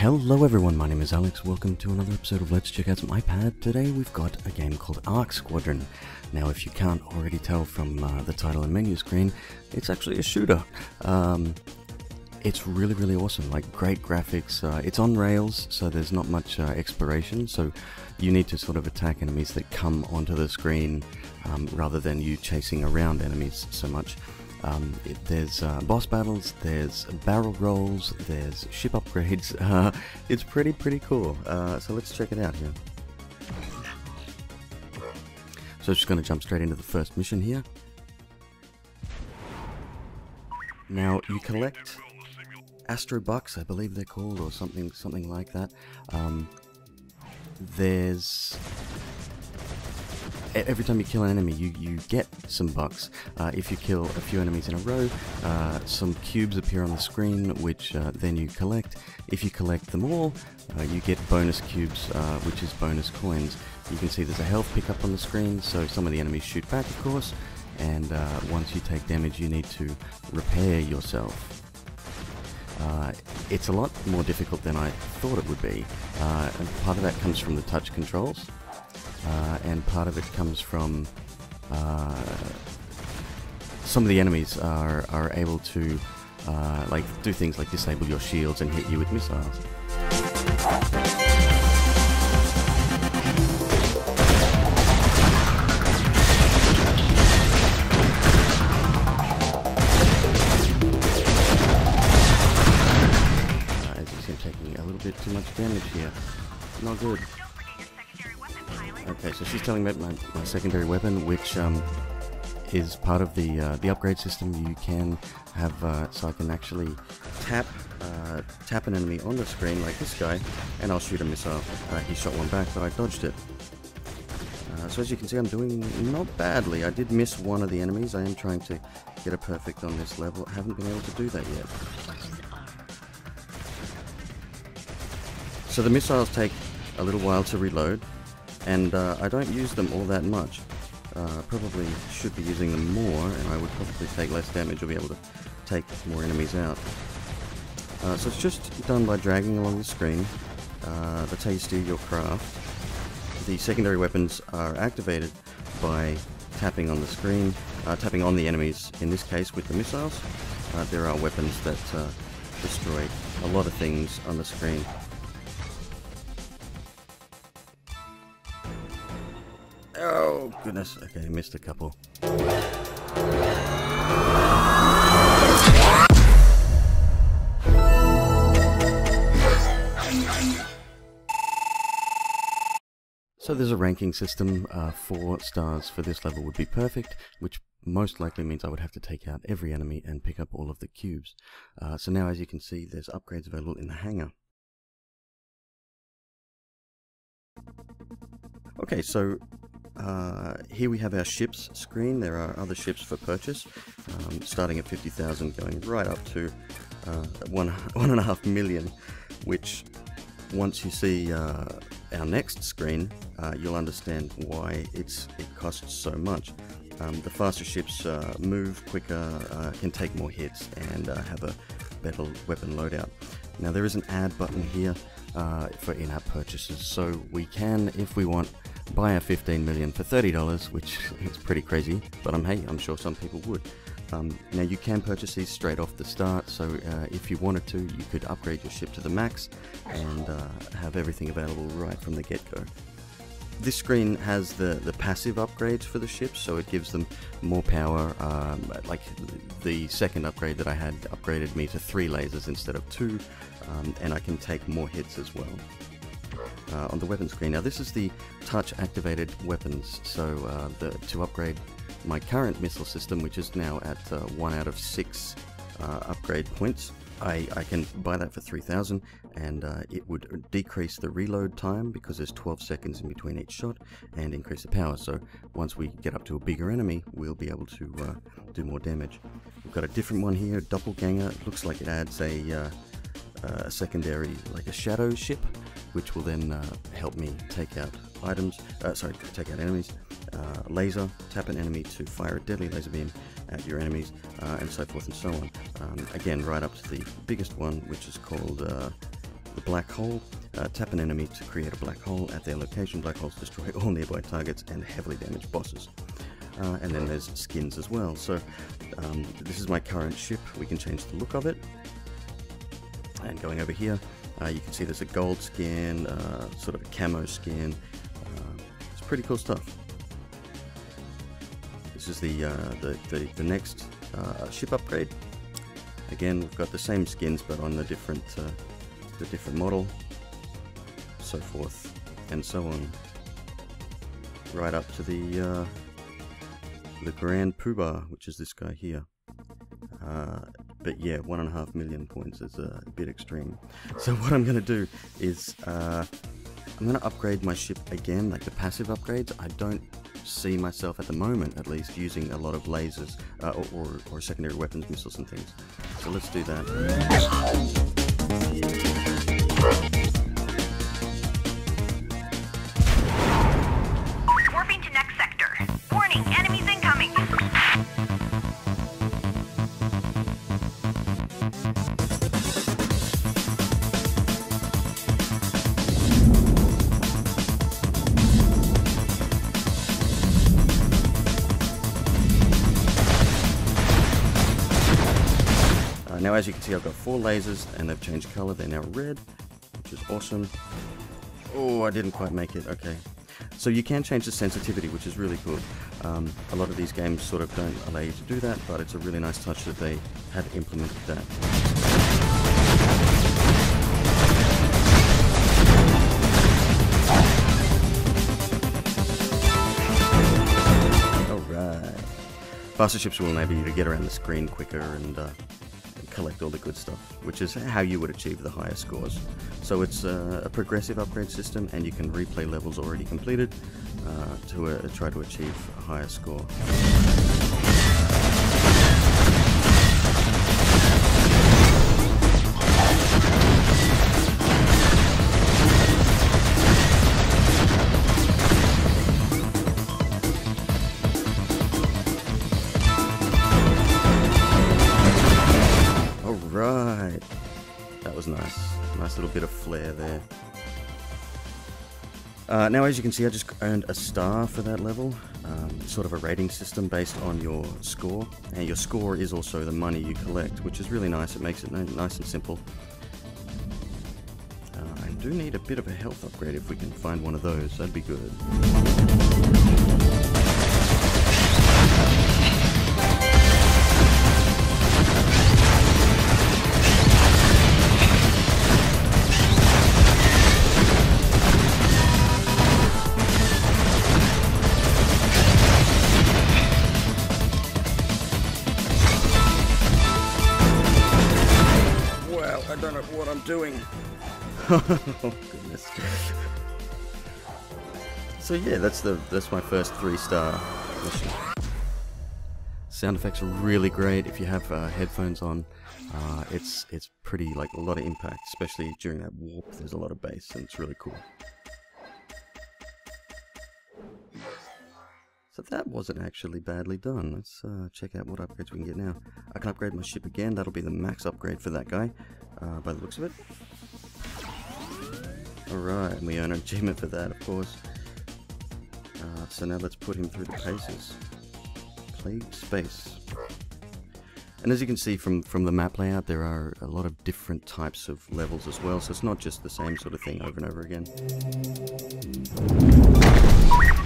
Hello everyone, my name is Alex. Welcome to another episode of Let's Check Out Some iPad. Today we've got a game called ARC Squadron. Now if you can't already tell from the title and menu screen, it's actually a shooter. It's really awesome, like great graphics. It's on rails, so there's not much exploration, so you need to sort of attack enemies that come onto the screen rather than you chasing around enemies so much. There's boss battles, there's barrel rolls, there's ship upgrades. It's pretty cool. So let's check it out here. So just going to jump straight into the first mission here. Now you collect Astro Bucks, I believe they're called, or something like that. Every time you kill an enemy, you get some bucks. If you kill a few enemies in a row, some cubes appear on the screen, which then you collect. If you collect them all, you get bonus cubes, which is bonus coins. You can see there's a health pickup on the screen, so some of the enemies shoot back, of course, and once you take damage, you need to repair yourself. It's a lot more difficult than I thought it would be, and part of that comes from the touch controls. And part of it comes from some of the enemies are able to like do things like disable your shields and hit you with missiles. As you see, I'm taking a little bit too much damage here. Not good. Okay, so she's telling me about my secondary weapon, which is part of the upgrade system. You can have, so I can actually tap an enemy on the screen like this guy, and I'll shoot a missile. He shot one back, but I dodged it. So as you can see, I'm doing not badly. I did miss one of the enemies. I am trying to get a perfect on this level. I haven't been able to do that yet. So the missiles take a little while to reload. And I don't use them all that much. Probably should be using them more, and I would probably take less damage or be able to take more enemies out. So it's just done by dragging along the screen. That's how you steal your craft. The secondary weapons are activated by tapping on the screen, tapping on the enemies, in this case with the missiles. There are weapons that destroy a lot of things on the screen. Oh goodness, okay, missed a couple. So there's a ranking system. 4 stars for this level would be perfect, which most likely means I would have to take out every enemy and pick up all of the cubes. So now, as you can see, there's upgrades available in the hangar. Okay, so here we have our ships screen. There are other ships for purchase, starting at 50,000, going right up to 1.5 million, which once you see our next screen, you'll understand why it costs so much. The faster ships move quicker, can take more hits, and have a better weapon loadout. Now there is an add button here for in-app purchases, so we can, if we want, buy a 15 million for $30, which is pretty crazy, but hey, I'm sure some people would. Now you can purchase these straight off the start, so if you wanted to, you could upgrade your ship to the max and have everything available right from the get-go. This screen has the passive upgrades for the ships, so it gives them more power. Like the second upgrade that I had upgraded me to 3 lasers instead of 2, and I can take more hits as well. On the weapon screen. Now this is the touch activated weapons, so to upgrade my current missile system, which is now at 1 out of 6 upgrade points, I can buy that for 3,000, and it would decrease the reload time because there's 12 seconds in between each shot, and increase the power. So once we get up to a bigger enemy, we'll be able to do more damage. We've got a different one here, Doppelganger. It looks like it adds a secondary, like a shadow ship, which will then help me take out take out enemies. Laser, tap an enemy to fire a deadly laser beam at your enemies, and so forth and so on. Again, right up to the biggest one, which is called the black hole. Tap an enemy to create a black hole at their location. Black holes destroy all nearby targets and heavily damage bosses. And then there's skins as well. So this is my current ship. We can change the look of it. And going over here, you can see there's a gold skin, sort of a camo skin. It's pretty cool stuff. This is the next ship upgrade. Again, we've got the same skins, but on the different model, so forth and so on, right up to the Grand Poobah, which is this guy here. But yeah, 1.5 million points is a bit extreme. So what I'm going to do is I'm going to upgrade my ship again, like the passive upgrades. I don't see myself, at the moment at least, using a lot of lasers or secondary weapons, missiles and things. So let's do that. Warping to next sector. Warning, enemies incoming. Now, as you can see, I've got 4 lasers and they've changed color. They're now red, which is awesome. Oh, I didn't quite make it. Okay. So you can change the sensitivity, which is really good. A lot of these games sort of don't allow you to do that, but it's a really nice touch that they have implemented that. Alright. Faster ships will enable you to get around the screen quicker and collect all the good stuff, which is how you would achieve the higher scores. So it's a progressive upgrade system, and you can replay levels already completed to try to achieve a higher score. Right, that was nice. Nice little bit of flair there. Now, as you can see, I just earned a star for that level. Sort of a rating system based on your score, and your score is also the money you collect, which is really nice. It makes it nice and simple. I do need a bit of a health upgrade. If we can find one of those, that'd be good. I don't know what I'm doing. Oh goodness. So yeah, that's my first 3-star mission. Sound effects are really great if you have headphones on. It's pretty, like, a lot of impact, especially during that warp. There's a lot of bass, and it's really cool. So that wasn't actually badly done. Let's check out what upgrades we can get now. I can upgrade my ship again. That'll be the max upgrade for that guy, by the looks of it. Alright, and we earn an achievement for that, of course. So now let's put him through the paces. Plague space. And as you can see from the map layout, there are a lot of different types of levels as well, so it's not just the same sort of thing over and over again.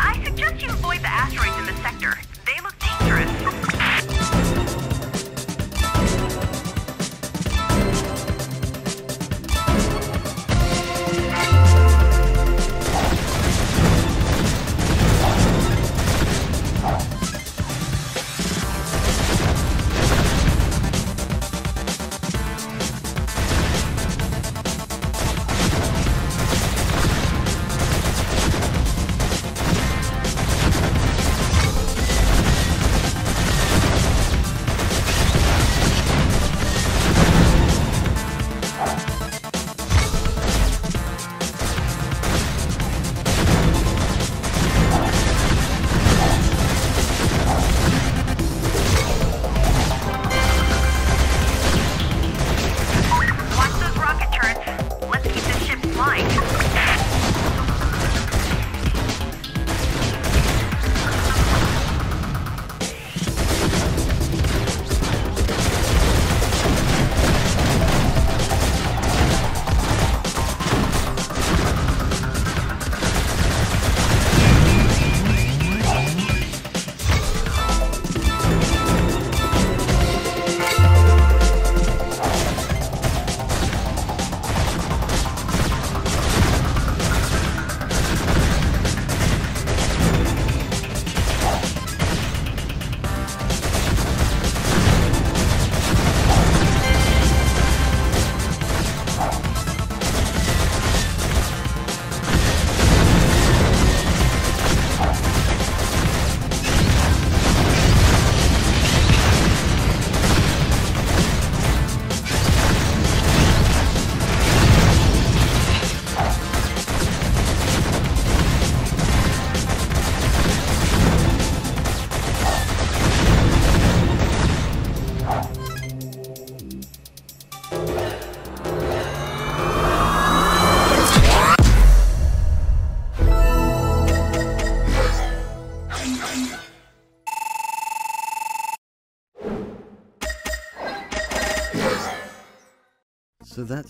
I suggest you avoid the asteroids in the sector. They look dangerous.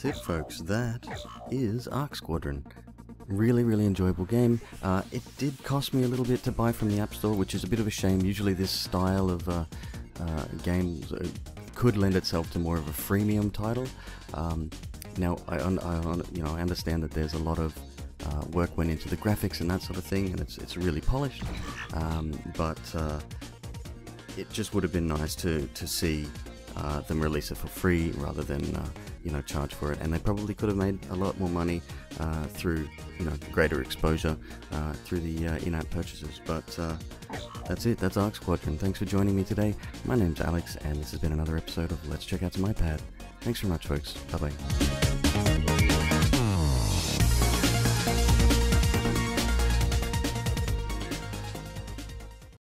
that's it, folks. That is ARC Squadron. Really enjoyable game. It did cost me a little bit to buy from the App Store, which is a bit of a shame. Usually this style of games could lend itself to more of a freemium title. Now, I understand that there's a lot of work went into the graphics and that sort of thing, and it's really polished. But it just would have been nice to see them release it for free rather than charge for it, and they probably could have made a lot more money through greater exposure through the in-app purchases. But that's it. That's ARC Squadron. Thanks for joining me today. My name's Alex, and this has been another episode of Let's Check Out Some iPad. Thanks very much, folks. Bye bye.